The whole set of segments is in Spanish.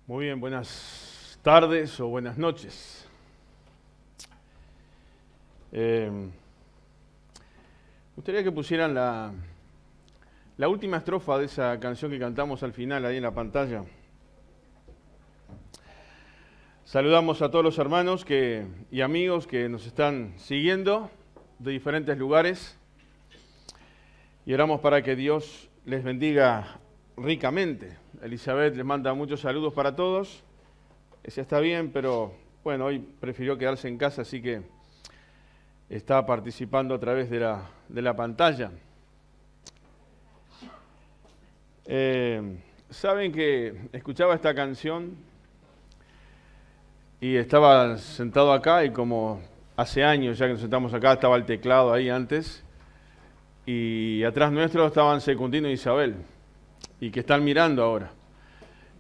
Muy bien, buenas tardes o buenas noches. Me gustaría que pusieran la última estrofa de esa canción que cantamos al final ahí en la pantalla. Saludamos a todos los hermanos y amigos que nos están siguiendo de diferentes lugares y oramos para que Dios les bendiga ricamente. Elizabeth les manda muchos saludos para todos. Ella está bien, pero bueno, hoy prefirió quedarse en casa, así que está participando a través de la pantalla. Saben que escuchaba esta canción y estaba sentado acá y como hace años ya que nos sentamos acá, estaba el teclado ahí antes y atrás nuestro estaban Secundino y Isabel y que están mirando ahora.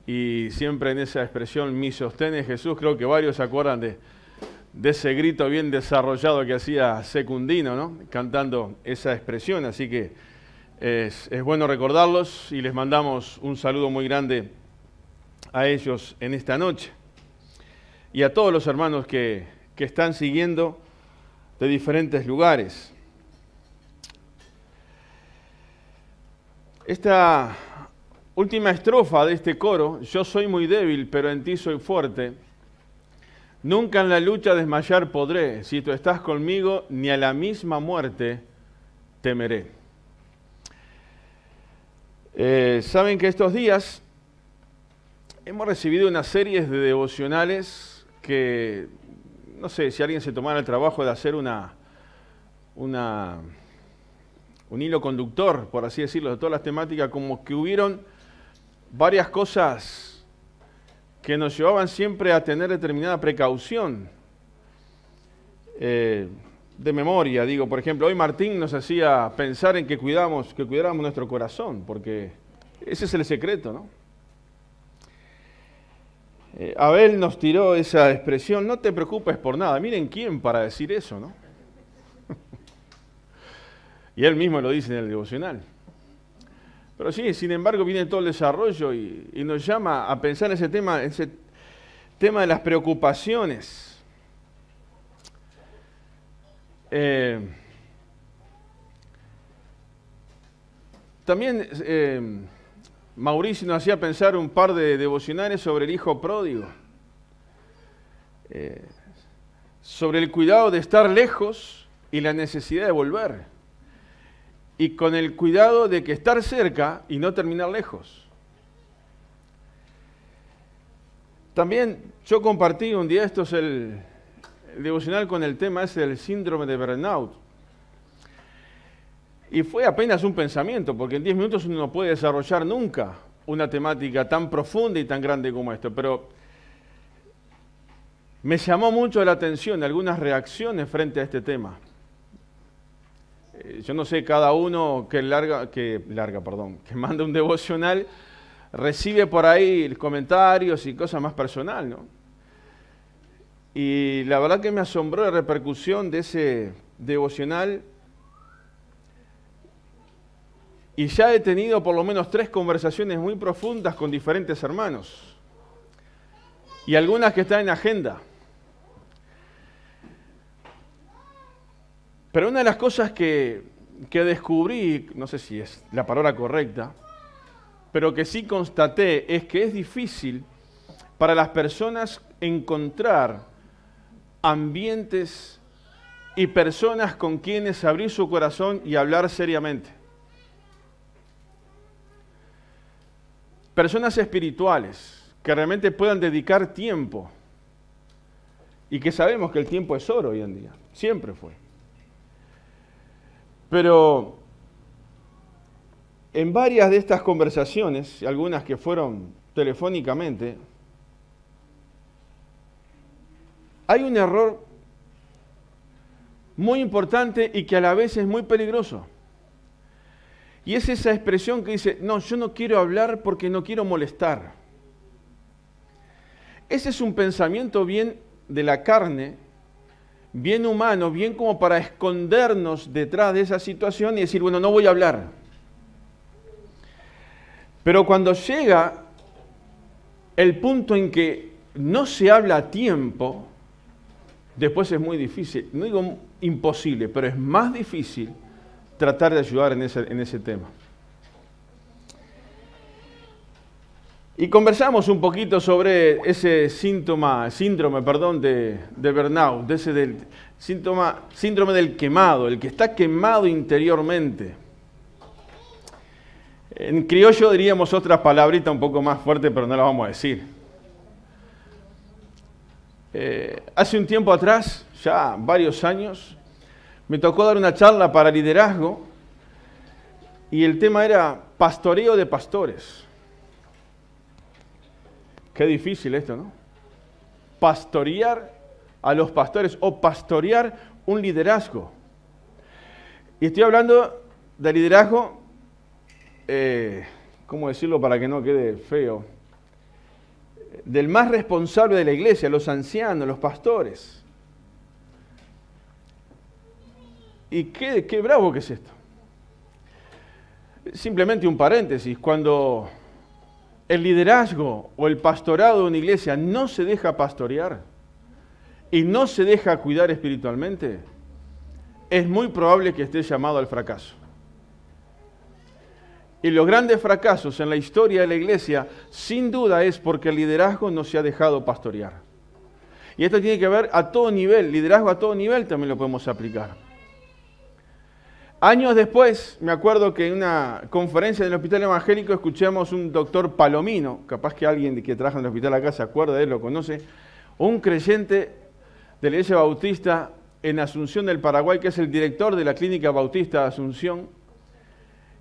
Y siempre en esa expresión, mi sostén es Jesús, creo que varios se acuerdan de ese grito bien desarrollado que hacía Secundino, ¿no? Cantando esa expresión, así que es bueno recordarlos y les mandamos un saludo muy grande a ellos en esta noche. Y a todos los hermanos que están siguiendo de diferentes lugares. Esta última estrofa de este coro, yo soy muy débil, pero en ti soy fuerte. Nunca en la lucha desmayar podré, si tú estás conmigo, ni a la misma muerte temeré. Saben que estos días hemos recibido una serie de devocionales que, no sé, si alguien se tomara el trabajo de hacer un hilo conductor, por así decirlo, de todas las temáticas, como que hubieron varias cosas que nos llevaban siempre a tener determinada precaución de memoria. Digo, por ejemplo, hoy Martín nos hacía pensar en que cuidáramos nuestro corazón, porque ese es el secreto, ¿no? Abel nos tiró esa expresión, no te preocupes por nada. Miren quién para decir eso, ¿no? Y él mismo lo dice en el devocional. Pero sí, sin embargo, viene todo el desarrollo y nos llama a pensar en ese tema de las preocupaciones. También Mauricio nos hacía pensar un par de devocionales sobre el hijo pródigo, sobre el cuidado de estar lejos y la necesidad de volver. Y con el cuidado de que estar cerca y no terminar lejos. También yo compartí un día el devocional con el tema ese del síndrome de burnout. Y fue apenas un pensamiento, porque en 10 minutos uno no puede desarrollar nunca una temática tan profunda y tan grande como esto. Pero me llamó mucho la atención algunas reacciones frente a este tema. Yo no sé, cada uno que manda un devocional recibe por ahí comentarios y cosas más personal, ¿no? Y la verdad que me asombró la repercusión de ese devocional. Y ya he tenido por lo menos 3 conversaciones muy profundas con diferentes hermanos. Y algunas que están en agenda. Pero una de las cosas que descubrí, no sé si es la palabra correcta, pero que sí constaté, es que es difícil para las personas encontrar ambientes y personas con quienes abrir su corazón y hablar seriamente. Personas espirituales que realmente puedan dedicar tiempo y que sabemos que el tiempo es oro hoy en día, siempre fue. Pero en varias de estas conversaciones, algunas que fueron telefónicamente, hay un error muy importante y que a la vez es muy peligroso. Y es esa expresión que dice, no, yo no quiero hablar porque no quiero molestar. Ese es un pensamiento bien de la carne, bien humano, bien como para escondernos detrás de esa situación y decir, bueno, no voy a hablar. Pero cuando llega el punto en que no se habla a tiempo, después es muy difícil, no digo imposible, pero es más difícil tratar de ayudar en ese tema. Y conversamos un poquito sobre ese síndrome de burnout, del síndrome del quemado, el que está quemado interiormente. En criollo diríamos otra palabrita un poco más fuerte, pero no la vamos a decir. Hace un tiempo atrás, ya varios años, me tocó dar una charla para liderazgo y el tema era pastoreo de pastores. Qué difícil esto, ¿no? Pastorear a los pastores o pastorear un liderazgo. Y estoy hablando de liderazgo, ¿cómo decirlo para que no quede feo? Del más responsable de la iglesia, los ancianos, los pastores. Y qué bravo que es esto. Simplemente un paréntesis, cuando el liderazgo o el pastorado de una iglesia no se deja pastorear y no se deja cuidar espiritualmente, es muy probable que esté llamado al fracaso. Y los grandes fracasos en la historia de la iglesia, sin duda, es porque el liderazgo no se ha dejado pastorear. Y esto tiene que ver a todo nivel, liderazgo a todo nivel también lo podemos aplicar. Años después, me acuerdo que en una conferencia en el Hospital Evangélico escuchamos un doctor Palomino, capaz que alguien que trabaja en el hospital acá se acuerda de él, lo conoce, un creyente de la Iglesia Bautista en Asunción del Paraguay, que es el director de la Clínica Bautista de Asunción.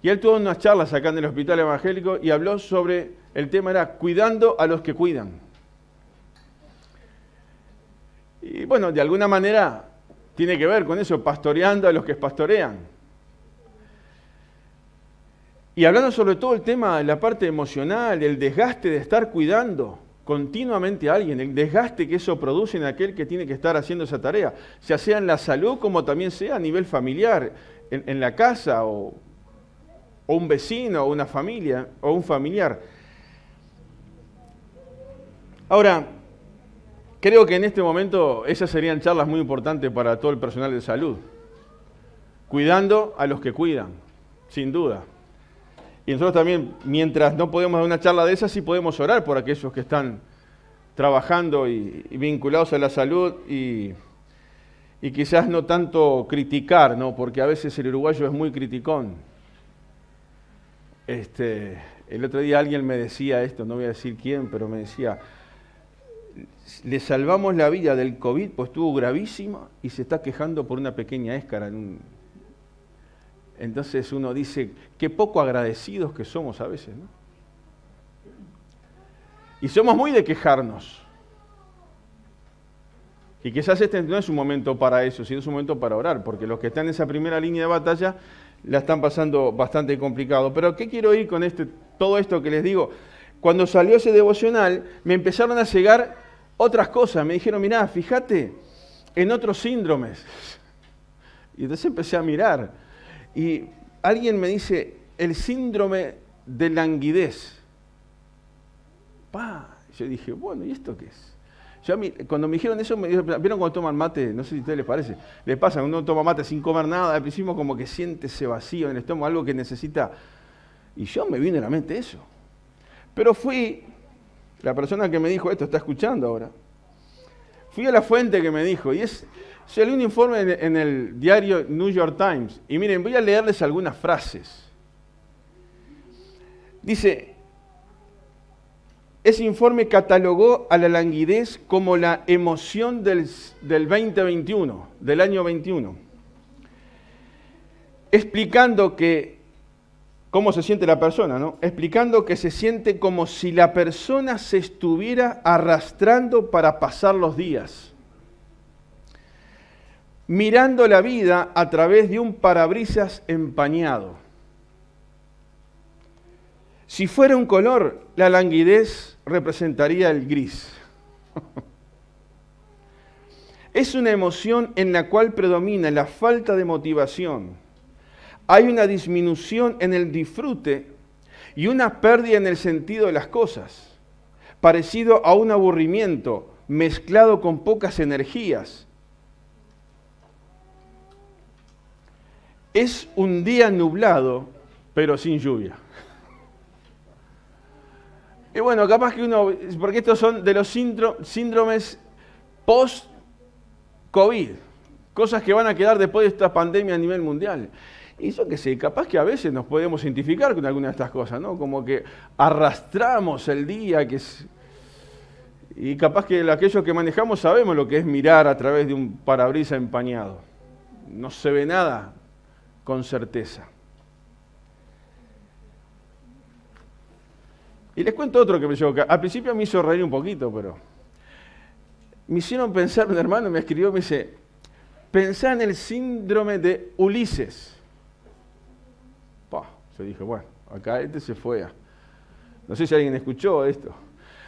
Y él tuvo unas charlas acá en el Hospital Evangélico y habló sobre, el tema era cuidando a los que cuidan. Y bueno, de alguna manera tiene que ver con eso, pastoreando a los que pastorean. Y hablando sobre todo el tema de la parte emocional, el desgaste de estar cuidando continuamente a alguien, el desgaste que eso produce en aquel que tiene que estar haciendo esa tarea, ya sea en la salud como también sea a nivel familiar, en la casa o un vecino o una familia o un familiar. Ahora, creo que en este momento esas serían charlas muy importantes para todo el personal de salud. Cuidando a los que cuidan, sin duda. Y nosotros también, mientras no podemos dar una charla de esas, sí podemos orar por aquellos que están trabajando y vinculados a la salud y quizás no tanto criticar, ¿no? Porque a veces el uruguayo es muy criticón. El otro día alguien me decía esto, no voy a decir quién, pero me decía, le salvamos la vida del COVID, pues estuvo gravísima y se está quejando por una pequeña éscara en un... Entonces uno dice, qué poco agradecidos que somos a veces, ¿no? Y somos muy de quejarnos. Y quizás este no es un momento para eso, sino es un momento para orar, porque los que están en esa primera línea de batalla la están pasando bastante complicado. Pero ¿qué quiero ir con todo esto que les digo? Cuando salió ese devocional, me empezaron a llegar otras cosas. Me dijeron, mirá, fíjate en otros síndromes. Y entonces empecé a mirar. Y alguien me dice, el síndrome de languidez. Yo dije, bueno, ¿y esto qué es? Cuando me dijeron eso, ¿vieron cuando toman mate? No sé si a ustedes les parece. Les pasa, cuando uno toma mate sin comer nada, al principio como que siente ese vacío en el estómago, algo que necesita. Y yo me vino a la mente eso. Pero la persona que me dijo esto está escuchando ahora. Fui a la fuente que me dijo, y salió un informe en el diario New York Times. Y miren, voy a leerles algunas frases. Dice, ese informe catalogó a la languidez como la emoción del 2021, del año 21. Explicando cómo se siente la persona, ¿no? Explicando que se siente como si la persona se estuviera arrastrando para pasar los días, mirando la vida a través de un parabrisas empañado. Si fuera un color, la languidez representaría el gris. Es una emoción en la cual predomina la falta de motivación. Hay una disminución en el disfrute y una pérdida en el sentido de las cosas. parecido a un aburrimiento mezclado con pocas energías. Es un día nublado, pero sin lluvia. Y bueno, capaz que uno, porque estos son de los síndromes post-COVID, cosas que van a quedar después de esta pandemia a nivel mundial. Y yo qué sé, capaz que a veces nos podemos identificar con alguna de estas cosas, ¿no? Como que arrastramos el día, y capaz que aquellos que manejamos sabemos lo que es mirar a través de un parabrisas empañado. No se ve nada con certeza. Y les cuento otro que me llegó acá. Al principio me hizo reír un poquito, pero me hicieron pensar, un hermano me escribió, me dice, pensá en el síndrome de Ulises. Yo dije, bueno, acá este se fue. No sé si alguien escuchó esto.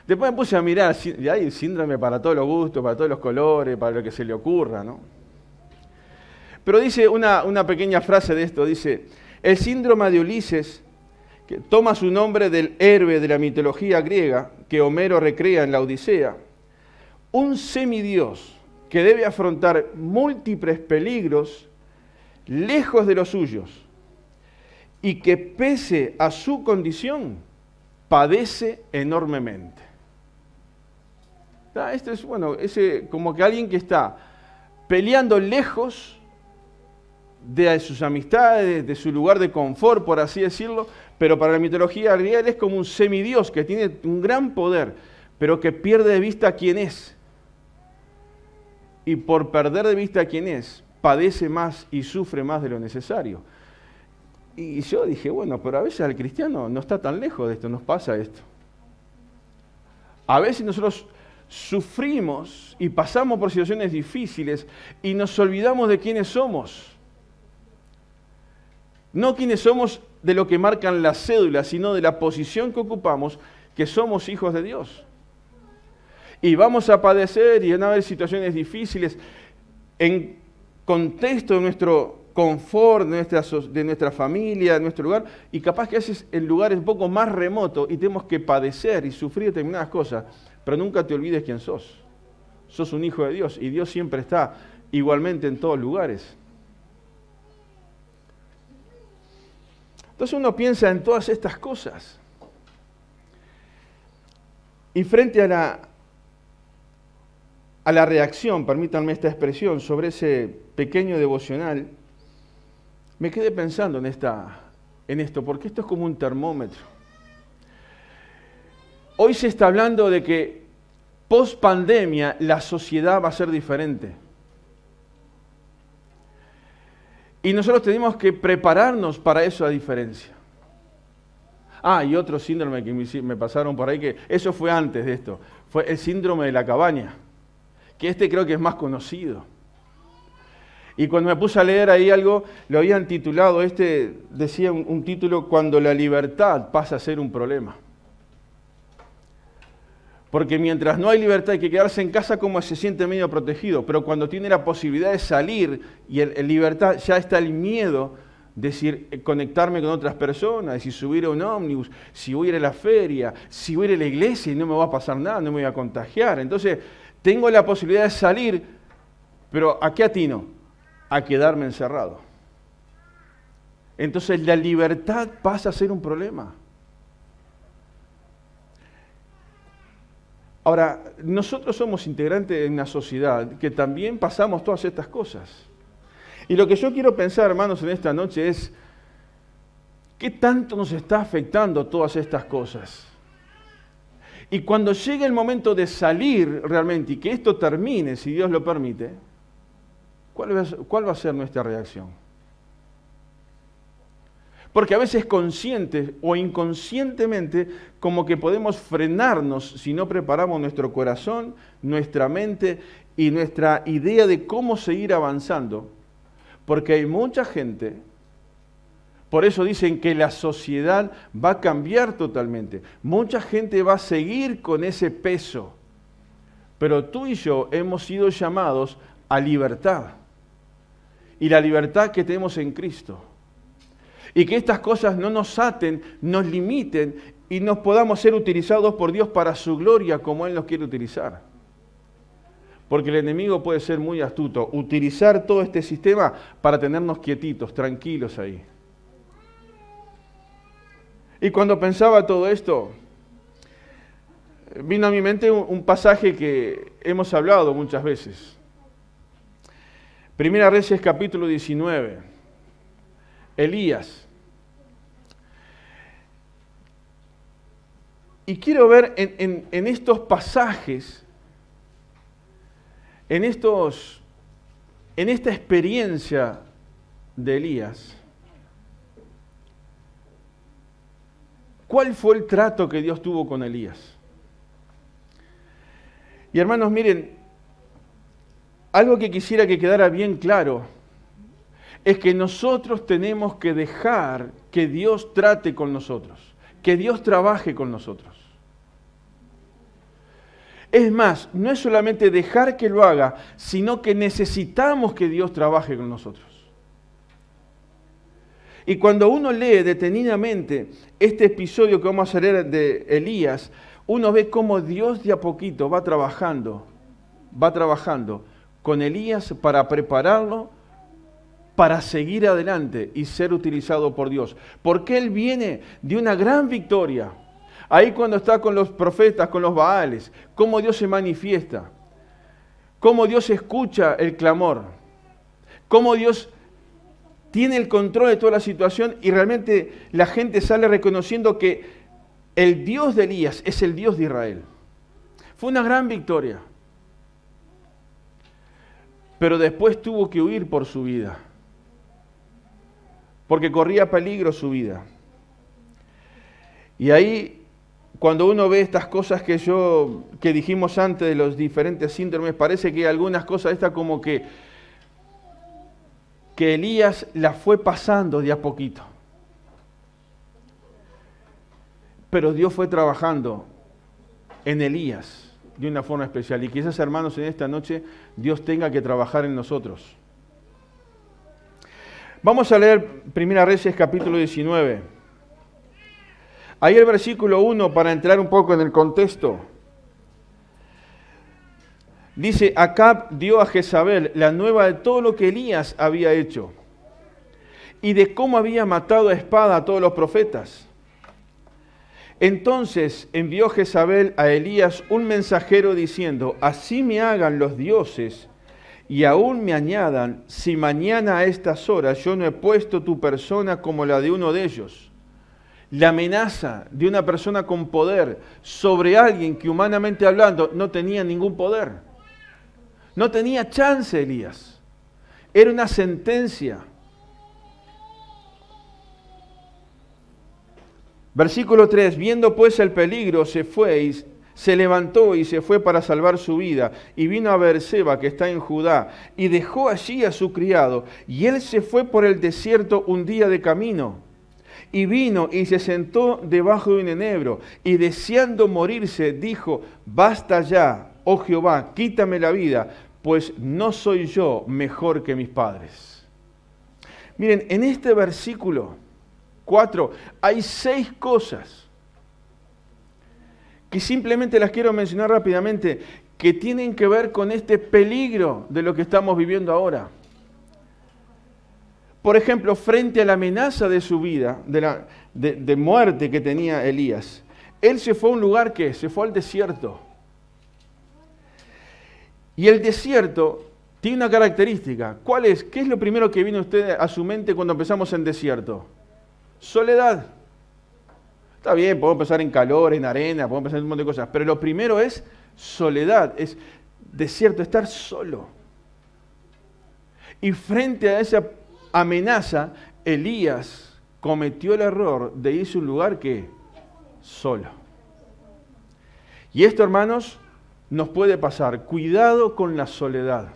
Después me puse a mirar, y hay síndrome para todos los gustos, para todos los colores, para lo que se le ocurra, ¿no? Pero dice una pequeña frase de esto, dice, el síndrome de Ulises, que toma su nombre del héroe de la mitología griega que Homero recrea en la Odisea, un semidios que debe afrontar múltiples peligros lejos de los suyos y que pese a su condición padece enormemente. Esto es, bueno, como que alguien que está peleando lejos de sus amistades, de su lugar de confort, por así decirlo, pero para la mitología griega es como un semidios que tiene un gran poder, pero que pierde de vista quién es. Y por perder de vista quién es, padece más y sufre más de lo necesario. Y yo dije, bueno, pero a veces al cristiano no está tan lejos de esto, nos pasa esto. A veces nosotros sufrimos y pasamos por situaciones difíciles y nos olvidamos de quiénes somos. No quiénes somos de lo que marcan las cédulas, sino de la posición que ocupamos, que somos hijos de Dios. Y vamos a padecer y van a haber situaciones difíciles en contexto de nuestro confort, de nuestra familia, de nuestro lugar, y capaz que a veces en lugares un poco más remotos y tenemos que padecer y sufrir determinadas cosas, pero nunca te olvides quién sos. Sos un hijo de Dios y Dios siempre está igualmente en todos lugares. Entonces uno piensa en todas estas cosas. Y frente a la reacción, permítanme esta expresión, sobre ese pequeño devocional, me quedé pensando en esto, porque esto es como un termómetro. Hoy se está hablando de que post pandemia la sociedad va a ser diferente. Y nosotros tenemos que prepararnos para esa diferencia. Y otro síndrome que me pasaron por ahí, que eso fue antes de esto, fue el síndrome de la cabaña, que creo que es más conocido. Y cuando me puse a leer ahí algo, lo habían titulado, decía un título, cuando la libertad pasa a ser un problema. Porque mientras no hay libertad hay que quedarse en casa como se siente medio protegido, pero cuando tiene la posibilidad de salir y en libertad ya está el miedo de decir, conectarme con otras personas, si subir a un ómnibus, si voy a ir a la feria, si voy a ir a la iglesia y no me va a pasar nada, no me voy a contagiar. Entonces tengo la posibilidad de salir, pero ¿a qué atino? A quedarme encerrado. Entonces la libertad pasa a ser un problema. Ahora, nosotros somos integrantes de una sociedad que también pasamos todas estas cosas. Y lo que yo quiero pensar, hermanos, en esta noche es, ¿qué tanto nos está afectando todas estas cosas? Y cuando llegue el momento de salir realmente y que esto termine, si Dios lo permite, ¿cuál va a ser nuestra reacción? Porque a veces consciente o inconscientemente como que podemos frenarnos si no preparamos nuestro corazón, nuestra mente y nuestra idea de cómo seguir avanzando. Porque hay mucha gente, por eso dicen que la sociedad va a cambiar totalmente. Mucha gente va a seguir con ese peso. Pero tú y yo hemos sido llamados a libertad. Y la libertad que tenemos en Cristo. Y que estas cosas no nos aten, nos limiten y nos podamos ser utilizados por Dios para su gloria como Él nos quiere utilizar. Porque el enemigo puede ser muy astuto, utilizar todo este sistema para tenernos quietitos, tranquilos ahí. Y cuando pensaba todo esto, vino a mi mente un pasaje que hemos hablado muchas veces. Primera Reyes capítulo 19. Elías. Y quiero ver en estos pasajes, en esta experiencia de Elías, ¿cuál fue el trato que Dios tuvo con Elías? Y hermanos, miren, algo que quisiera que quedara bien claro es que nosotros tenemos que dejar que Dios trate con nosotros, que Dios trabaje con nosotros. Es más, no es solamente dejar que lo haga, sino que necesitamos que Dios trabaje con nosotros. Y cuando uno lee detenidamente este episodio que vamos a leer de Elías, uno ve cómo Dios de a poquito va trabajando con Elías para prepararlo para seguir adelante y ser utilizado por Dios. Porque él viene de una gran victoria. Ahí cuando está con los profetas, con los Baales, cómo Dios se manifiesta, cómo Dios escucha el clamor, cómo Dios tiene el control de toda la situación y realmente la gente sale reconociendo que el Dios de Elías es el Dios de Israel. Fue una gran victoria. Pero después tuvo que huir por su vida, porque corría peligro su vida. Y ahí, cuando uno ve estas cosas que dijimos antes de los diferentes síndromes, parece que algunas cosas estas como que Elías las fue pasando de a poquito. Pero Dios fue trabajando en Elías de una forma especial. Y quizás, hermanos, en esta noche Dios tenga que trabajar en nosotros. Vamos a leer Primera Reyes capítulo 19. Ahí el versículo 1, para entrar un poco en el contexto. Dice, Acab dio a Jezabel la nueva de todo lo que Elías había hecho y de cómo había matado a espada a todos los profetas. Entonces envió Jezabel a Elías un mensajero diciendo, así me hagan los dioses y aún me añadan, si mañana a estas horas yo no he puesto tu persona como la de uno de ellos. La amenaza de una persona con poder sobre alguien que humanamente hablando no tenía ningún poder. No tenía chance Elías. Era una sentencia. Versículo 3, viendo pues el peligro, se fue y se levantó y se fue para salvar su vida, y vino a Beerseba, que está en Judá, y dejó allí a su criado, y él se fue por el desierto un día de camino, y vino y se sentó debajo de un enebro, y deseando morirse, dijo, basta ya, oh Jehová, quítame la vida, pues no soy yo mejor que mis padres. Miren, en este versículo 4, hay 6 cosas que simplemente las quiero mencionar rápidamente, que tienen que ver con este peligro de lo que estamos viviendo ahora. Por ejemplo, frente a la amenaza de su vida, de muerte que tenía Elías, él se fue a un lugar que se fue al desierto. Y el desierto tiene una característica. ¿Cuál es? ¿Qué es lo primero que vino a usted a su mente cuando empezamos en desierto? Soledad. Está bien, podemos pensar en calor, en arena, podemos pensar en un montón de cosas, pero lo primero es soledad, es desierto, estar solo. Y frente a esa amenaza, Elías cometió el error de irse a un lugar que solo. Y esto, hermanos, nos puede pasar. Cuidado con la soledad.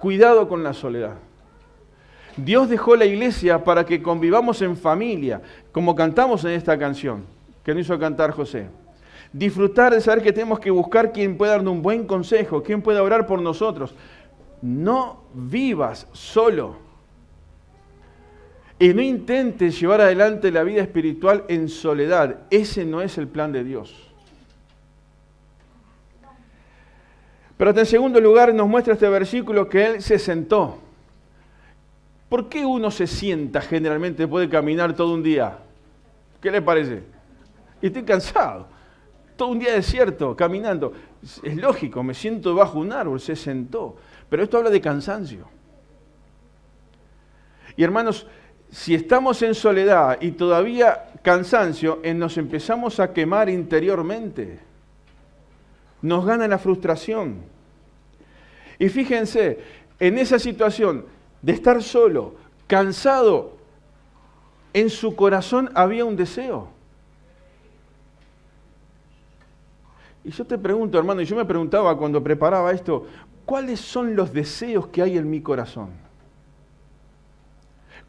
Cuidado con la soledad. Dios dejó la iglesia para que convivamos en familia, como cantamos en esta canción, que nos hizo cantar José. Disfrutar de saber que tenemos que buscar quien pueda darnos un buen consejo, quien pueda orar por nosotros. No vivas solo. Y no intentes llevar adelante la vida espiritual en soledad. Ese no es el plan de Dios. Pero en segundo lugar nos muestra este versículo que Él se sentó. ¿Por qué uno se sienta generalmente después de caminar todo un día? ¿Qué le parece? Y estoy cansado. Todo un día desierto, caminando. Es lógico, me siento bajo un árbol, se sentó. Pero esto habla de cansancio. Y hermanos, si estamos en soledad y todavía cansancio, nos empezamos a quemar interiormente. Nos gana la frustración. Y fíjense, en esa situación de estar solo, cansado, en su corazón había un deseo. Y yo te pregunto, hermano, y yo me preguntaba cuando preparaba esto, ¿cuáles son los deseos que hay en mi corazón?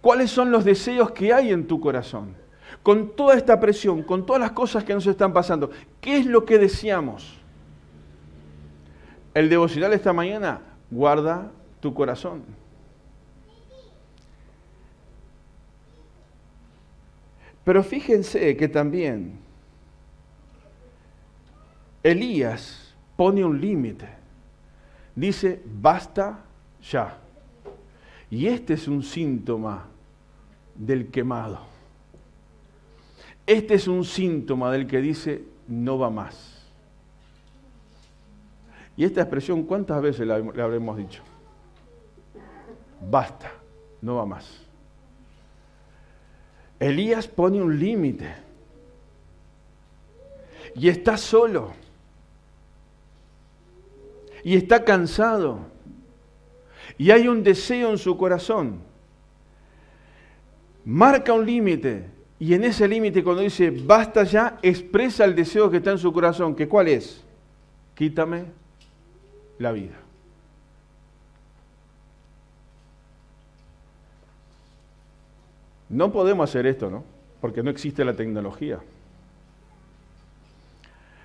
¿Cuáles son los deseos que hay en tu corazón? Con toda esta presión, con todas las cosas que nos están pasando, ¿qué es lo que deseamos? El devocional esta mañana, guarda tu corazón. Pero fíjense que también Elías pone un límite. Dice, basta ya. Y este es un síntoma del quemado. Este es un síntoma del que dice, no va más. Y esta expresión, ¿cuántas veces la habremos dicho? Basta, no va más. Elías pone un límite. Y está solo. Y está cansado. Y hay un deseo en su corazón. Marca un límite. Y en ese límite, cuando dice basta ya, expresa el deseo que está en su corazón. ¿Que cuál es? Quítame la vida. No podemos hacer esto, ¿no? Porque no existe la tecnología.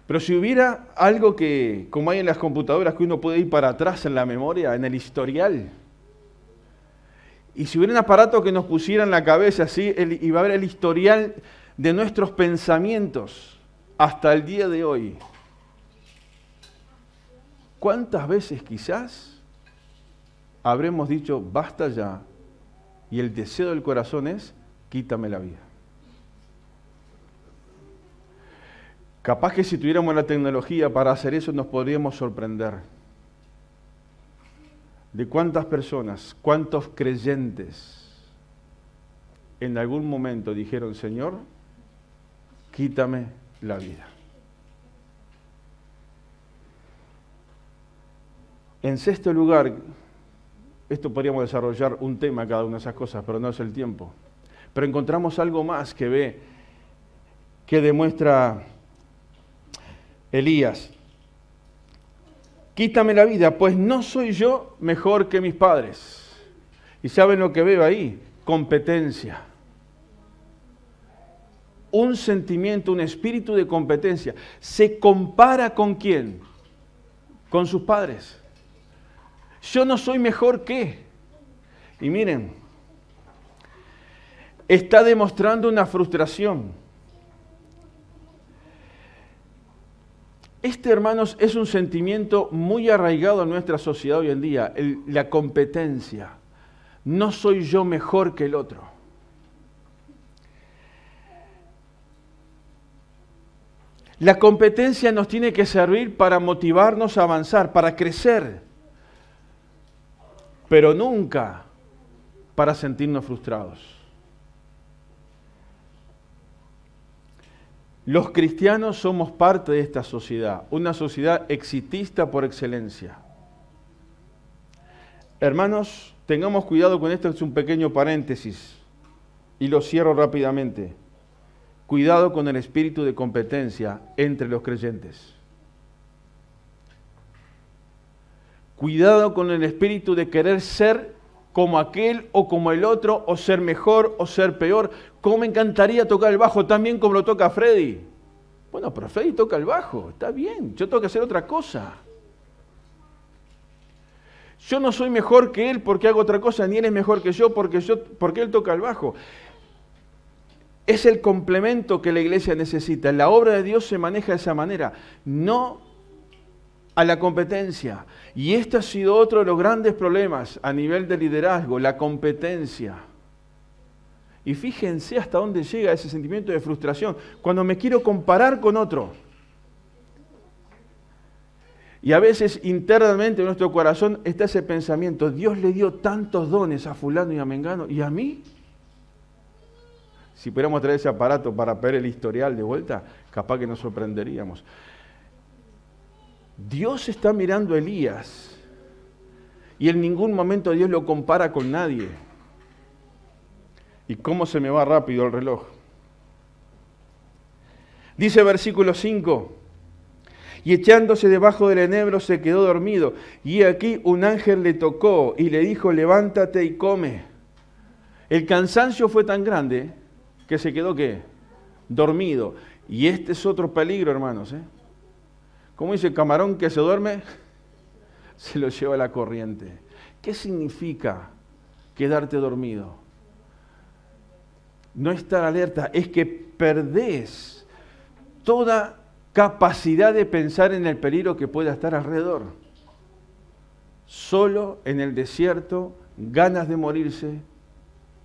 Pero si hubiera algo que, como hay en las computadoras, que uno puede ir para atrás en la memoria, en el historial, y si hubiera un aparato que nos pusiera en la cabeza así, iba a ver el historial de nuestros pensamientos hasta el día de hoy. ¿Cuántas veces quizás habremos dicho, basta ya, y el deseo del corazón es, quítame la vida? Capaz que si tuviéramos la tecnología para hacer eso nos podríamos sorprender de cuántas personas, cuántos creyentes en algún momento dijeron, Señor, quítame la vida. En sexto lugar, esto podríamos desarrollar un tema cada una de esas cosas, pero no es el tiempo. Pero encontramos algo más que demuestra Elías. Quítame la vida, pues no soy yo mejor que mis padres. ¿Y saben lo que veo ahí? Competencia. Un sentimiento, un espíritu de competencia. ¿Se compara con quién? Con sus padres. Yo no soy mejor que. Y miren, está demostrando una frustración. Este, hermanos, es un sentimiento muy arraigado en nuestra sociedad hoy en día, la competencia. No soy yo mejor que el otro. La competencia nos tiene que servir para motivarnos a avanzar, para crecer, pero nunca para sentirnos frustrados. Los cristianos somos parte de esta sociedad, una sociedad exitista por excelencia. Hermanos, tengamos cuidado con esto, es un pequeño paréntesis y lo cierro rápidamente. Cuidado con el espíritu de competencia entre los creyentes. Cuidado con el espíritu de querer ser como aquel o como el otro, o ser mejor o ser peor. ¿Cómo me encantaría tocar el bajo tan bien como lo toca Freddy? Bueno, pero Freddy toca el bajo, está bien, yo tengo que hacer otra cosa. Yo no soy mejor que él porque hago otra cosa, ni él es mejor que yo porque él toca el bajo. Es el complemento que la iglesia necesita. La obra de Dios se maneja de esa manera, no a la competencia. Y este ha sido otro de los grandes problemas a nivel de liderazgo, la competencia. Y fíjense hasta dónde llega ese sentimiento de frustración, cuando me quiero comparar con otro. Y a veces internamente en nuestro corazón está ese pensamiento, Dios le dio tantos dones a fulano y a mengano, ¿y a mí? Si pudiéramos traer ese aparato para ver el historial de vuelta, capaz que nos sorprenderíamos. Dios está mirando a Elías y en ningún momento Dios lo compara con nadie. ¿Y cómo se me va rápido el reloj? Dice versículo 5, y echándose debajo del enebro se quedó dormido, y aquí un ángel le tocó y le dijo, levántate y come. El cansancio fue tan grande que se quedó, ¿qué? Dormido. Y este es otro peligro, hermanos, ¿eh? Como dice el camarón que se duerme, se lo lleva la corriente. ¿Qué significa quedarte dormido? No estar alerta, es que perdés toda capacidad de pensar en el peligro que pueda estar alrededor. Solo en el desierto, ganas de morirse,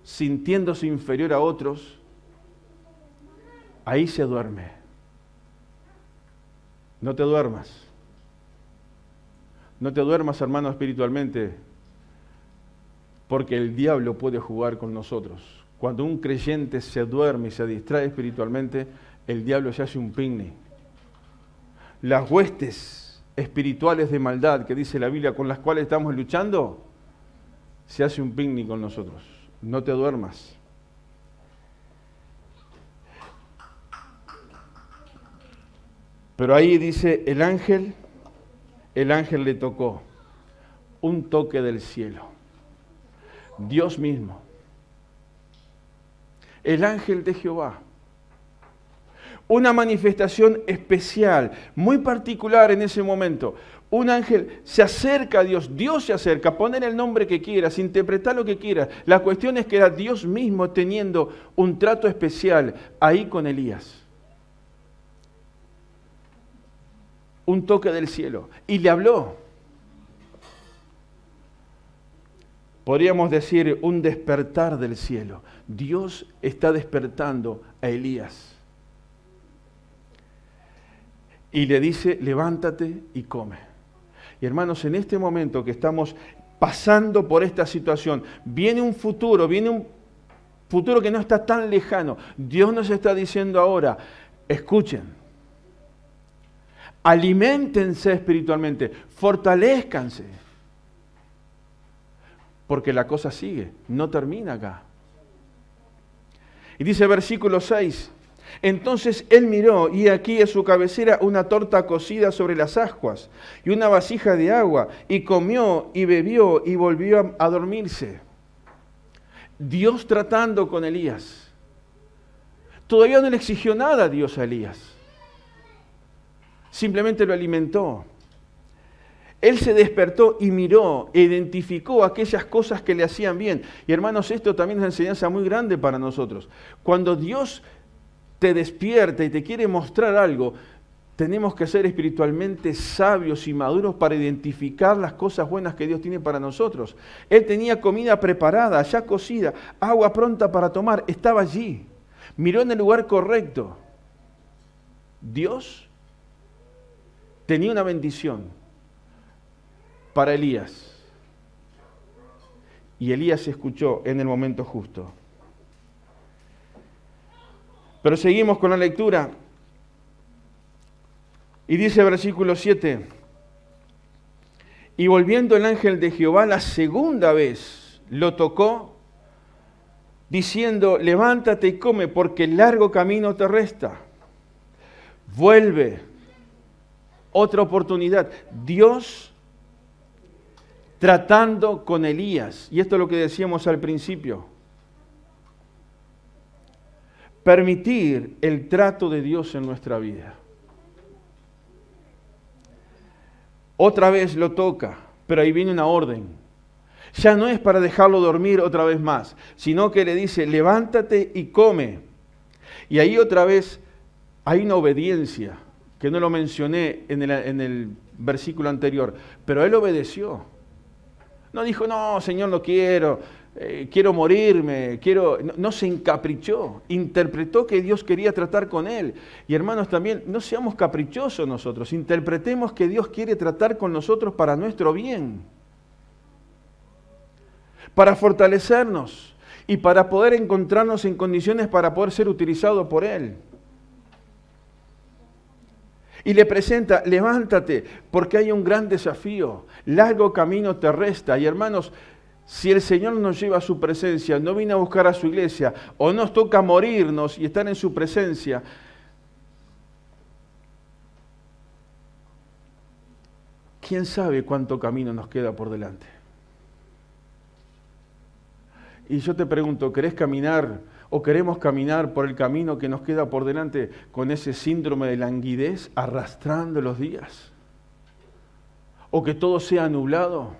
sintiéndose inferior a otros, ahí se duerme. No te duermas. No te duermas, hermano, espiritualmente, porque el diablo puede jugar con nosotros. Cuando un creyente se duerme y se distrae espiritualmente, el diablo se hace un picnic. Las huestes espirituales de maldad que dice la Biblia con las cuales estamos luchando, se hace un picnic con nosotros. No te duermas. Pero ahí dice el ángel le tocó, un toque del cielo. Dios mismo. El ángel de Jehová. Una manifestación especial, muy particular en ese momento. Un ángel se acerca a Dios, Dios se acerca, poner el nombre que quieras, interpretar lo que quieras. La cuestión es que era Dios mismo teniendo un trato especial ahí con Elías. Un toque del cielo. Y le habló. Podríamos decir un despertar del cielo. Dios está despertando a Elías. Y le dice, levántate y come. Y hermanos, en este momento que estamos pasando por esta situación, viene un futuro que no está tan lejano. Dios nos está diciendo ahora, escuchen, aliméntense espiritualmente, fortalezcanse, porque la cosa sigue, no termina acá. Y dice versículo 6, entonces él miró, y aquí a su cabecera una torta cocida sobre las ascuas, y una vasija de agua, y comió, y bebió, y volvió a dormirse. Dios tratando con Elías. Todavía no le exigió nada a Dios a Elías. Simplemente lo alimentó. Él se despertó y miró e identificó aquellas cosas que le hacían bien. Y hermanos, esto también es una enseñanza muy grande para nosotros. Cuando Dios te despierta y te quiere mostrar algo, tenemos que ser espiritualmente sabios y maduros para identificar las cosas buenas que Dios tiene para nosotros. Él tenía comida preparada, ya cocida, agua pronta para tomar, estaba allí. Miró en el lugar correcto. Dios tenía una bendición para Elías. Y Elías escuchó en el momento justo. Pero seguimos con la lectura. Y dice versículo 7. Y volviendo el ángel de Jehová la segunda vez, lo tocó, diciendo, levántate y come, porque el largo camino te resta. Vuelve. Otra oportunidad. Dios tratando con Elías. Y esto es lo que decíamos al principio. Permitir el trato de Dios en nuestra vida. Otra vez lo toca. Pero ahí viene una orden. Ya no es para dejarlo dormir otra vez más, sino que le dice, levántate y come. Y ahí otra vez hay una obediencia, que no lo mencioné en el versículo anterior, pero él obedeció. No dijo, no, Señor, no quiero, quiero morirme, no se encaprichó, interpretó que Dios quería tratar con él. Y hermanos, también no seamos caprichosos nosotros, interpretemos que Dios quiere tratar con nosotros para nuestro bien, para fortalecernos y para poder encontrarnos en condiciones para poder ser utilizados por Él. Y le presenta, levántate, porque hay un gran desafío, largo camino te resta. Y hermanos, si el Señor nos lleva a su presencia, no viene a buscar a su iglesia, o nos toca morirnos y estar en su presencia, ¿quién sabe cuánto camino nos queda por delante? Y yo te pregunto, ¿querés caminar o queremos caminar por el camino que nos queda por delante con ese síndrome de languidez arrastrando los días? ¿O que todo sea nublado?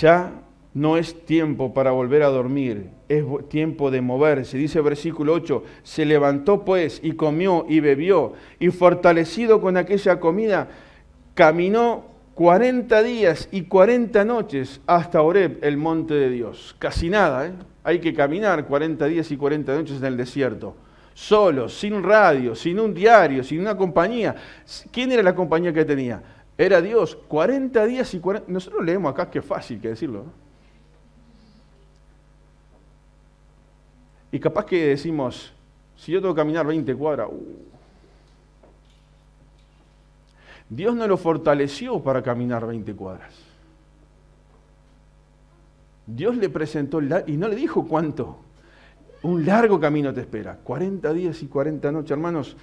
Ya no es tiempo para volver a dormir, es tiempo de moverse. Dice el versículo 8, se levantó pues y comió y bebió, y fortalecido con aquella comida, caminó 40 días y 40 noches hasta Horeb, el monte de Dios. Casi nada, ¿eh? Hay que caminar 40 días y 40 noches en el desierto. Solo, sin radio, sin un diario, sin una compañía. ¿Quién era la compañía que tenía? Era Dios. 40 días y 40... Nosotros leemos acá, qué fácil que decirlo, ¿no? Y capaz que decimos, si yo tengo que caminar 20 cuadras... Dios no lo fortaleció para caminar 20 cuadras. Dios le presentó, y no le dijo cuánto. Un largo camino te espera. 40 días y 40 noches. Hermanos,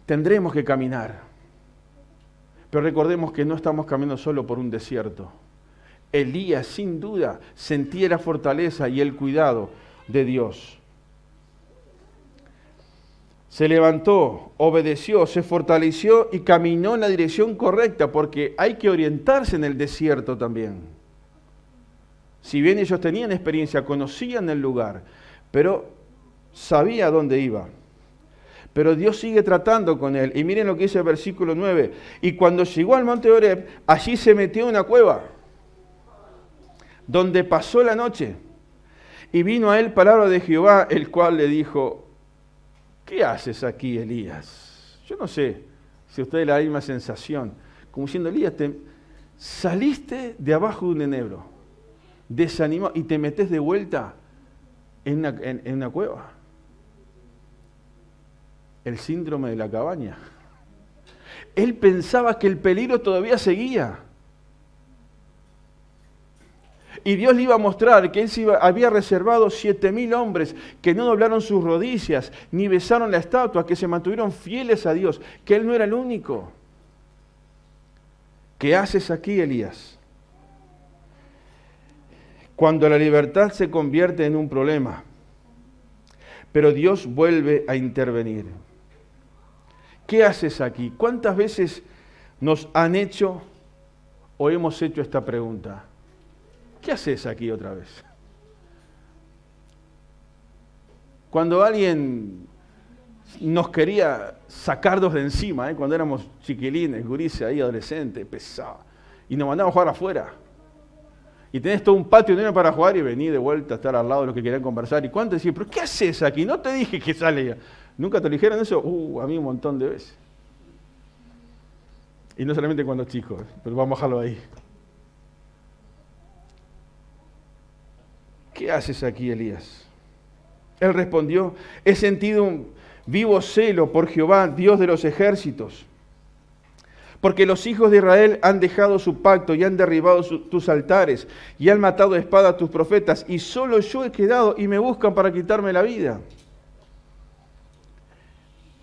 tendremos que caminar. Pero recordemos que no estamos caminando solo por un desierto. Elías, sin duda, sentía la fortaleza y el cuidado de Dios. Se levantó, obedeció, se fortaleció y caminó en la dirección correcta, porque hay que orientarse en el desierto también. Si bien ellos tenían experiencia, conocían el lugar, pero sabía dónde iba. Pero Dios sigue tratando con él. Y miren lo que dice el versículo 9. Y cuando llegó al monte Horeb, allí se metió en una cueva, donde pasó la noche. Y vino a él palabra de Jehová, el cual le dijo, ¿qué haces aquí, Elías? Yo no sé si a ustedes le da la misma sensación. Como diciendo, Elías, saliste de abajo de un enebro, desanimado, y te metes de vuelta en una cueva. El síndrome de la cabaña. Él pensaba que el peligro todavía seguía. Y Dios le iba a mostrar que Él había reservado 7.000 hombres que no doblaron sus rodillas, ni besaron la estatua, que se mantuvieron fieles a Dios, que Él no era el único. ¿Qué haces aquí, Elías? Cuando la libertad se convierte en un problema, pero Dios vuelve a intervenir. ¿Qué haces aquí? ¿Cuántas veces nos han hecho o hemos hecho esta pregunta? ¿Qué haces aquí otra vez? Cuando alguien nos quería sacarnos de encima, cuando éramos chiquilines, gurises ahí, adolescentes, pesado, y nos mandaban a jugar afuera. Y tenés todo un patio enorme para jugar y venís de vuelta a estar al lado de los que querían conversar. ¿Y cuánto decís? ¿Pero qué haces aquí? No te dije que salía. ¿Nunca te lo dijeron eso? A mí un montón de veces. Y no solamente cuando chicos, pero vamos a dejarlo ahí. ¿Qué haces aquí, Elías? Él respondió, he sentido un vivo celo por Jehová, Dios de los ejércitos, porque los hijos de Israel han dejado su pacto y han derribado tus altares y han matado a espada a tus profetas, y solo yo he quedado y me buscan para quitarme la vida.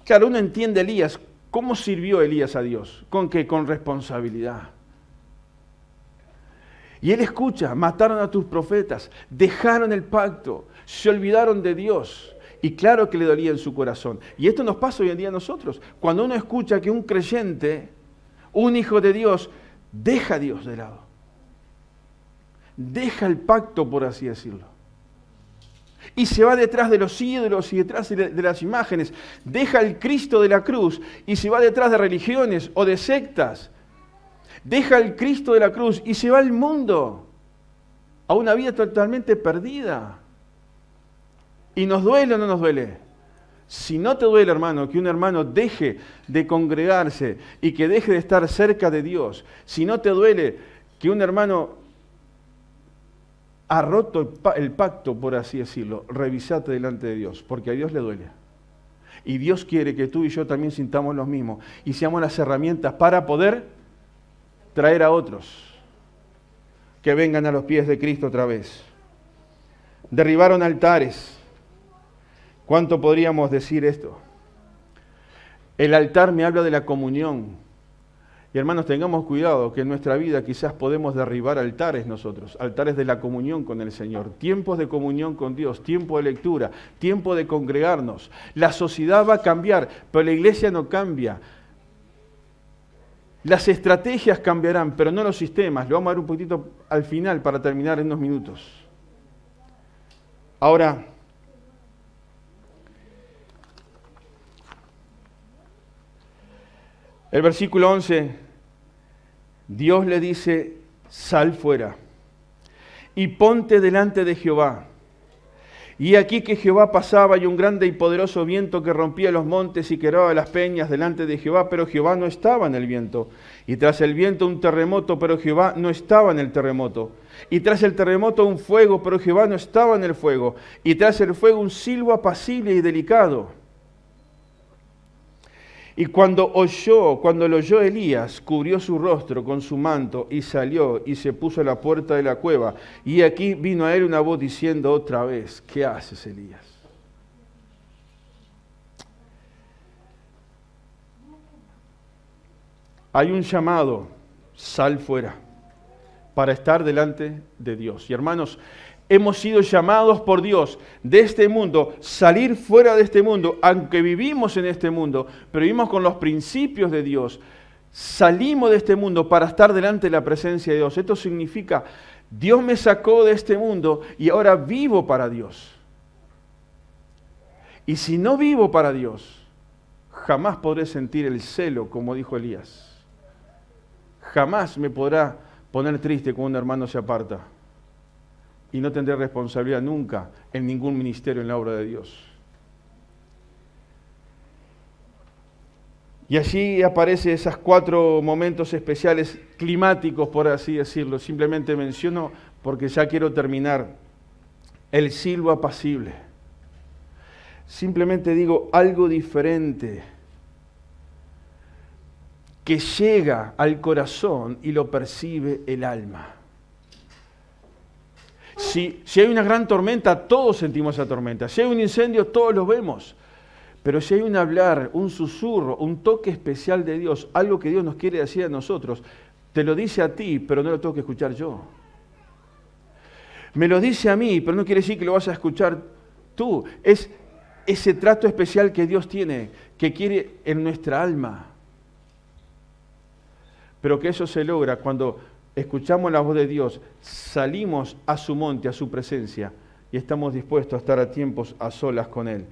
Claro, uno entiende Elías. ¿Cómo sirvió Elías a Dios? ¿Con qué? Con responsabilidad. Y él escucha, mataron a tus profetas, dejaron el pacto, se olvidaron de Dios. Y claro que le dolía en su corazón. Y esto nos pasa hoy en día a nosotros. Cuando uno escucha que un creyente, un hijo de Dios, deja a Dios de lado. Deja el pacto, por así decirlo. Y se va detrás de los ídolos y detrás de las imágenes. Deja el Cristo de la cruz y se va detrás de religiones o de sectas. Deja el Cristo de la cruz y se va al mundo, a una vida totalmente perdida. ¿Y nos duele o no nos duele? Si no te duele, hermano, que un hermano deje de congregarse y que deje de estar cerca de Dios, si no te duele que un hermano ha roto el pacto, por así decirlo, revisate delante de Dios, porque a Dios le duele. Y Dios quiere que tú y yo también sintamos lo mismo y seamos las herramientas para poder traer a otros que vengan a los pies de Cristo otra vez. Derribaron altares. ¿Cuánto podríamos decir esto? El altar me habla de la comunión. Y hermanos, tengamos cuidado que en nuestra vida quizás podemos derribar altares nosotros, altares de la comunión con el Señor, tiempos de comunión con Dios, tiempo de lectura, tiempo de congregarnos. La sociedad va a cambiar, pero la iglesia no cambia. Las estrategias cambiarán, pero no los sistemas. Lo vamos a ver un poquitito al final para terminar en unos minutos. Ahora, el versículo 11, Dios le dice, sal fuera y ponte delante de Jehová. Y aquí que Jehová pasaba y un grande y poderoso viento que rompía los montes y quebraba las peñas delante de Jehová, pero Jehová no estaba en el viento. Y tras el viento un terremoto, pero Jehová no estaba en el terremoto. Y tras el terremoto un fuego, pero Jehová no estaba en el fuego. Y tras el fuego un silbo apacible y delicado. Y cuando lo oyó Elías, cubrió su rostro con su manto y salió y se puso a la puerta de la cueva. Y aquí vino a él una voz diciendo otra vez, ¿qué haces, Elías? Hay un llamado, sal fuera, para estar delante de Dios. Y hermanos, hemos sido llamados por Dios de este mundo, salir fuera de este mundo, aunque vivimos en este mundo, pero vivimos con los principios de Dios. Salimos de este mundo para estar delante de la presencia de Dios. Esto significa, Dios me sacó de este mundo y ahora vivo para Dios. Y si no vivo para Dios, jamás podré sentir el celo, como dijo Elías. Jamás me podrá poner triste cuando un hermano se aparta. Y no tendré responsabilidad nunca en ningún ministerio en la obra de Dios. Y allí aparecen esos 4 momentos especiales climáticos, por así decirlo. Simplemente menciono porque ya quiero terminar. El silbo apacible. Simplemente digo algo diferente que llega al corazón y lo percibe el alma. Si hay una gran tormenta, todos sentimos esa tormenta. Si hay un incendio, todos lo vemos. Pero si hay un hablar, un susurro, un toque especial de Dios, algo que Dios nos quiere decir a nosotros, te lo dice a ti, pero no lo tengo que escuchar yo. Me lo dice a mí, pero no quiere decir que lo vas a escuchar tú. Es ese trato especial que Dios tiene, que quiere en nuestra alma. Pero que eso se logra cuando escuchamos la voz de Dios, salimos a su monte, a su presencia, y estamos dispuestos a estar a tiempos a solas con Él.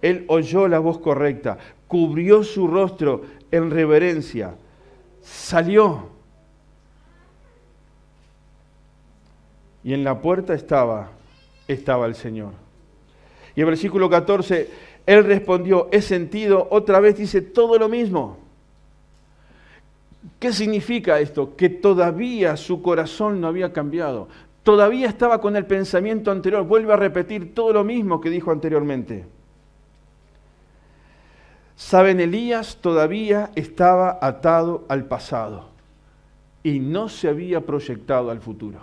Él oyó la voz correcta, cubrió su rostro en reverencia, salió. Y en la puerta estaba el Señor. Y el versículo 14, Él respondió, he sentido, otra vez dice todo lo mismo. ¿Qué significa esto? Que todavía su corazón no había cambiado. Todavía estaba con el pensamiento anterior. Vuelve a repetir todo lo mismo que dijo anteriormente. Saben, Elías todavía estaba atado al pasado y no se había proyectado al futuro.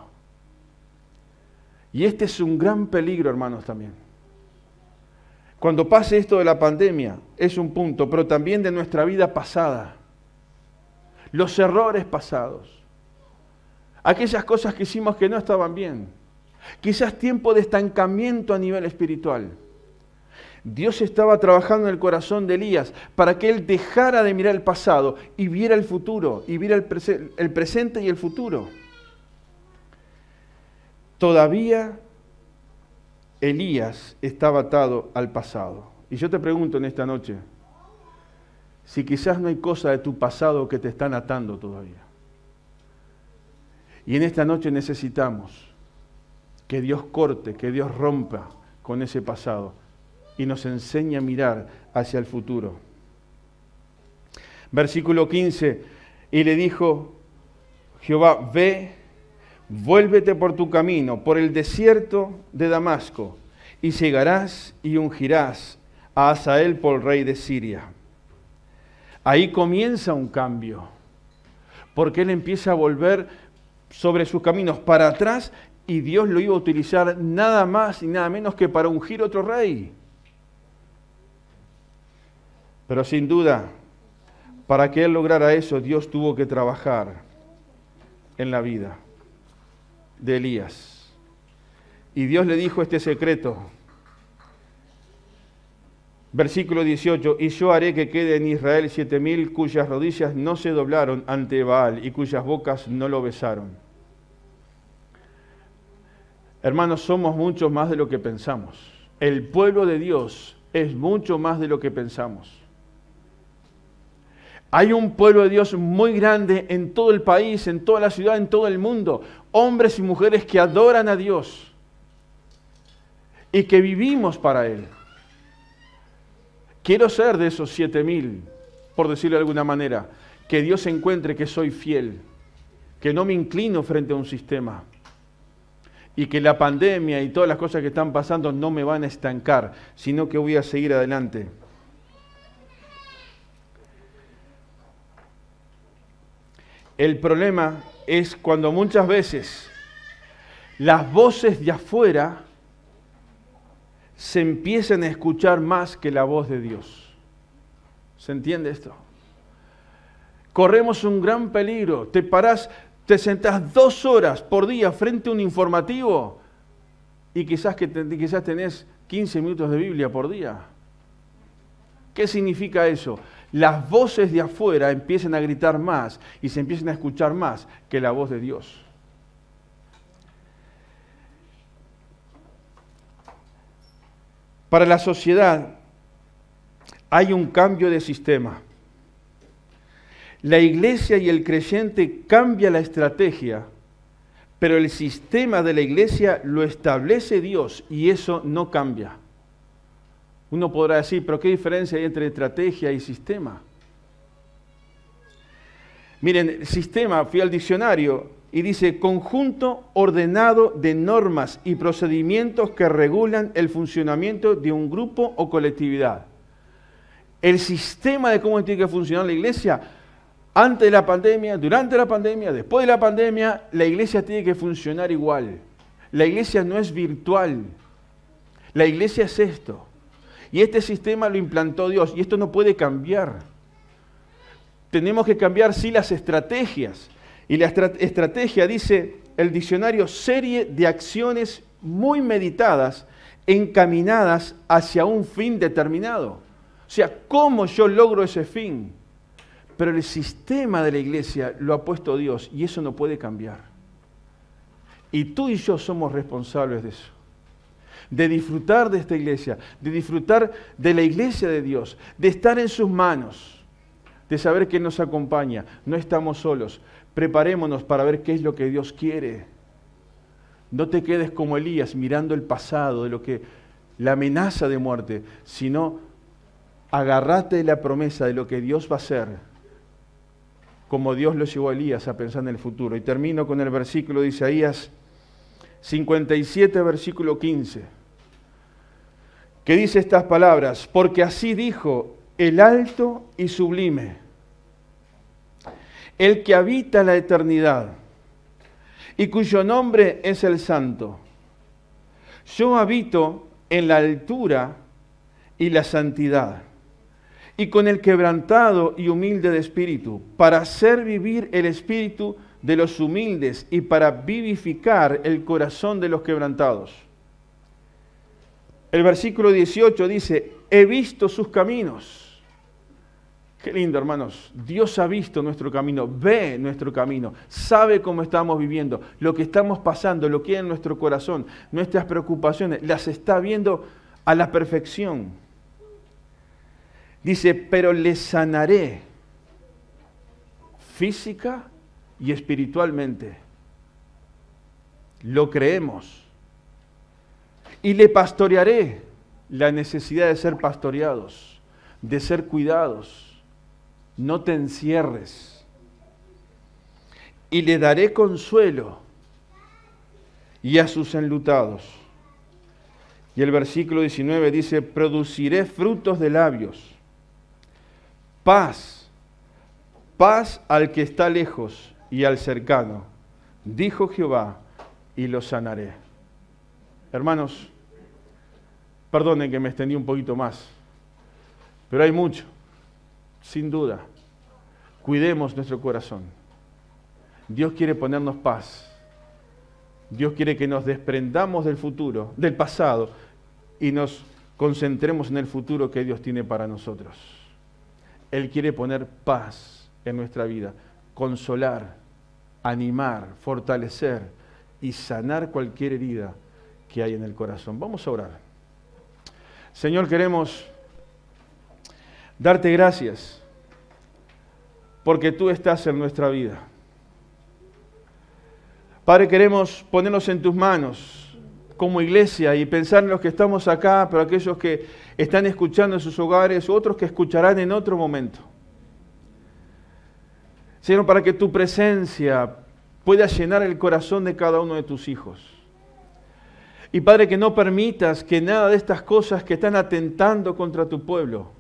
Y este es un gran peligro, hermanos, también. Cuando pase esto de la pandemia, es un punto, pero también de nuestra vida pasada. Los errores pasados, aquellas cosas que hicimos que no estaban bien, quizás tiempo de estancamiento a nivel espiritual. Dios estaba trabajando en el corazón de Elías para que él dejara de mirar el pasado y viera el futuro, y viera el presente y el futuro. Todavía Elías estaba atado al pasado. Y yo te pregunto en esta noche, si quizás no hay cosas de tu pasado que te están atando todavía. Y en esta noche necesitamos que Dios corte, que Dios rompa con ese pasado y nos enseñe a mirar hacia el futuro. Versículo 15, y le dijo Jehová, ve, vuélvete por tu camino, por el desierto de Damasco, y llegarás y ungirás a Hazael por rey de Siria. Ahí comienza un cambio, porque él empieza a volver sobre sus caminos para atrás, y Dios lo iba a utilizar nada más y nada menos que para ungir otro rey. Pero sin duda, para que él lograra eso, Dios tuvo que trabajar en la vida de Elías. Y Dios le dijo este secreto. Versículo 18, y yo haré que quede en Israel 7,000 cuyas rodillas no se doblaron ante Baal y cuyas bocas no lo besaron. Hermanos, somos mucho más de lo que pensamos. El pueblo de Dios es mucho más de lo que pensamos. Hay un pueblo de Dios muy grande en todo el país, en toda la ciudad, en todo el mundo. Hombres y mujeres que adoran a Dios y que vivimos para Él. Quiero ser de esos 7,000, por decirlo de alguna manera, que Dios encuentre que soy fiel, que no me inclino frente a un sistema y que la pandemia y todas las cosas que están pasando no me van a estancar, sino que voy a seguir adelante. El problema es cuando muchas veces las voces de afuera se empiezan a escuchar más que la voz de Dios. ¿Se entiende esto? Corremos un gran peligro. Te parás, te sentás 2 horas por día frente a un informativo y quizás tenés 15 minutos de Biblia por día. ¿Qué significa eso? Las voces de afuera empiezan a gritar más y se empiezan a escuchar más que la voz de Dios. Para la sociedad hay un cambio de sistema. La iglesia y el creyente cambia la estrategia, pero el sistema de la iglesia lo establece Dios y eso no cambia. Uno podrá decir, pero ¿qué diferencia hay entre estrategia y sistema? Miren, sistema, fui al diccionario y dice conjunto ordenado de normas y procedimientos que regulan el funcionamiento de un grupo o colectividad. El sistema de cómo tiene que funcionar la iglesia, antes de la pandemia, durante la pandemia, después de la pandemia, la iglesia tiene que funcionar igual. La iglesia no es virtual. La iglesia es esto. Y este sistema lo implantó Dios y esto no puede cambiar. Tenemos que cambiar, sí, las estrategias. Y la estrategia, dice el diccionario, serie de acciones muy meditadas, encaminadas hacia un fin determinado. O sea, ¿cómo yo logro ese fin? Pero el sistema de la iglesia lo ha puesto Dios y eso no puede cambiar. Y tú y yo somos responsables de eso. De disfrutar de esta iglesia, de disfrutar de la iglesia de Dios, de estar en sus manos, de saber que nos acompaña. No estamos solos. Preparémonos para ver qué es lo que Dios quiere. No te quedes como Elías mirando el pasado, de lo que la amenaza de muerte, sino agárrate de la promesa de lo que Dios va a hacer, como Dios lo llevó a Elías a pensar en el futuro. Y termino con el versículo de Isaías 57, versículo 15, que dice estas palabras: porque así dijo el alto y sublime, el que habita la eternidad y cuyo nombre es el Santo. Yo habito en la altura y la santidad, y con el quebrantado y humilde de espíritu, para hacer vivir el espíritu de los humildes y para vivificar el corazón de los quebrantados. El versículo 18 dice, he visto sus caminos. Qué lindo, hermanos. Dios ha visto nuestro camino, ve nuestro camino, sabe cómo estamos viviendo, lo que estamos pasando, lo que hay en nuestro corazón, nuestras preocupaciones, las está viendo a la perfección. Dice, pero le sanaré física y espiritualmente. Lo creemos. Y le pastorearé la necesidad de ser pastoreados, de ser cuidados. No te encierres. Y le daré consuelo y a sus enlutados. Y el versículo 19 dice, produciré frutos de labios. Paz, paz al que está lejos y al cercano, dijo Jehová, y lo sanaré. Hermanos, perdonen que me extendí un poquito más, pero hay mucho, sin duda. Cuidemos nuestro corazón. Dios quiere ponernos paz. Dios quiere que nos desprendamos del futuro, del pasado, y nos concentremos en el futuro que Dios tiene para nosotros. Él quiere poner paz en nuestra vida, consolar, animar, fortalecer y sanar cualquier herida que hay en el corazón. Vamos a orar. Señor, queremos darte gracias porque tú estás en nuestra vida. Padre, queremos ponernos en tus manos como iglesia y pensar en los que estamos acá, pero aquellos que están escuchando en sus hogares, otros que escucharán en otro momento. Señor, para que tu presencia pueda llenar el corazón de cada uno de tus hijos. Y Padre, que no permitas que nada de estas cosas que están atentando contra tu pueblo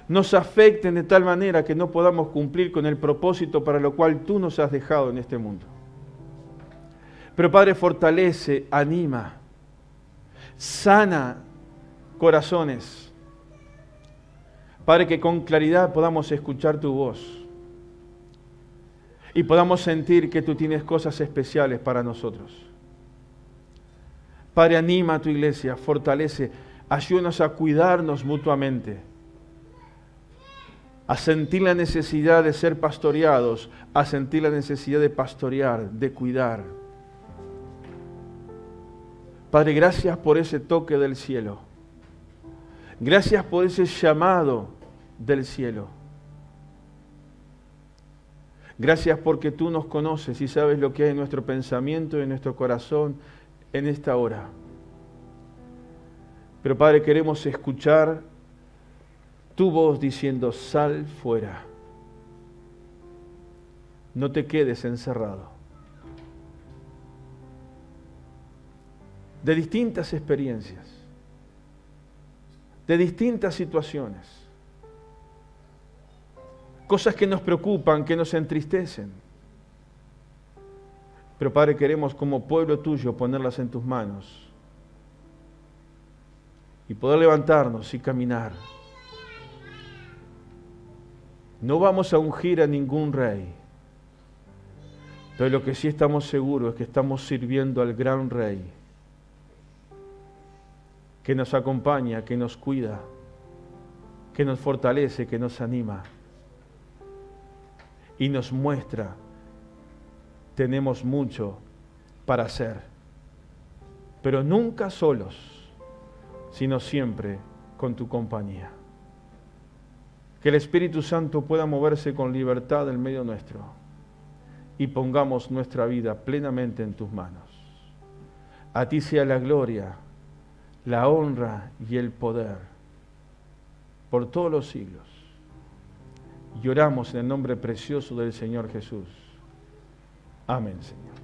nos afecten de tal manera que no podamos cumplir con el propósito para lo cual tú nos has dejado en este mundo. Pero Padre, fortalece, anima, sana corazones. Padre, que con claridad podamos escuchar tu voz y podamos sentir que tú tienes cosas especiales para nosotros. Padre, anima a tu iglesia, fortalece, ayúdanos a cuidarnos mutuamente, a sentir la necesidad de ser pastoreados, a sentir la necesidad de pastorear, de cuidar. Padre, gracias por ese toque del cielo. Gracias por ese llamado del cielo. Gracias porque tú nos conoces y sabes lo que hay en nuestro pensamiento y en nuestro corazón en esta hora. Pero Padre, queremos escuchar tu voz diciendo, sal fuera. No te quedes encerrado. De distintas experiencias, de distintas situaciones, cosas que nos preocupan, que nos entristecen. Pero Padre, queremos como pueblo tuyo ponerlas en tus manos y poder levantarnos y caminar. No vamos a ungir a ningún rey, pero lo que sí estamos seguros es que estamos sirviendo al gran rey, que nos acompaña, que nos cuida, que nos fortalece, que nos anima y nos muestra, tenemos mucho para hacer, pero nunca solos, sino siempre con tu compañía. Que el Espíritu Santo pueda moverse con libertad en medio nuestro y pongamos nuestra vida plenamente en tus manos. A ti sea la gloria, la honra y el poder por todos los siglos. Y oramos en el nombre precioso del Señor Jesús. Amén, Señor.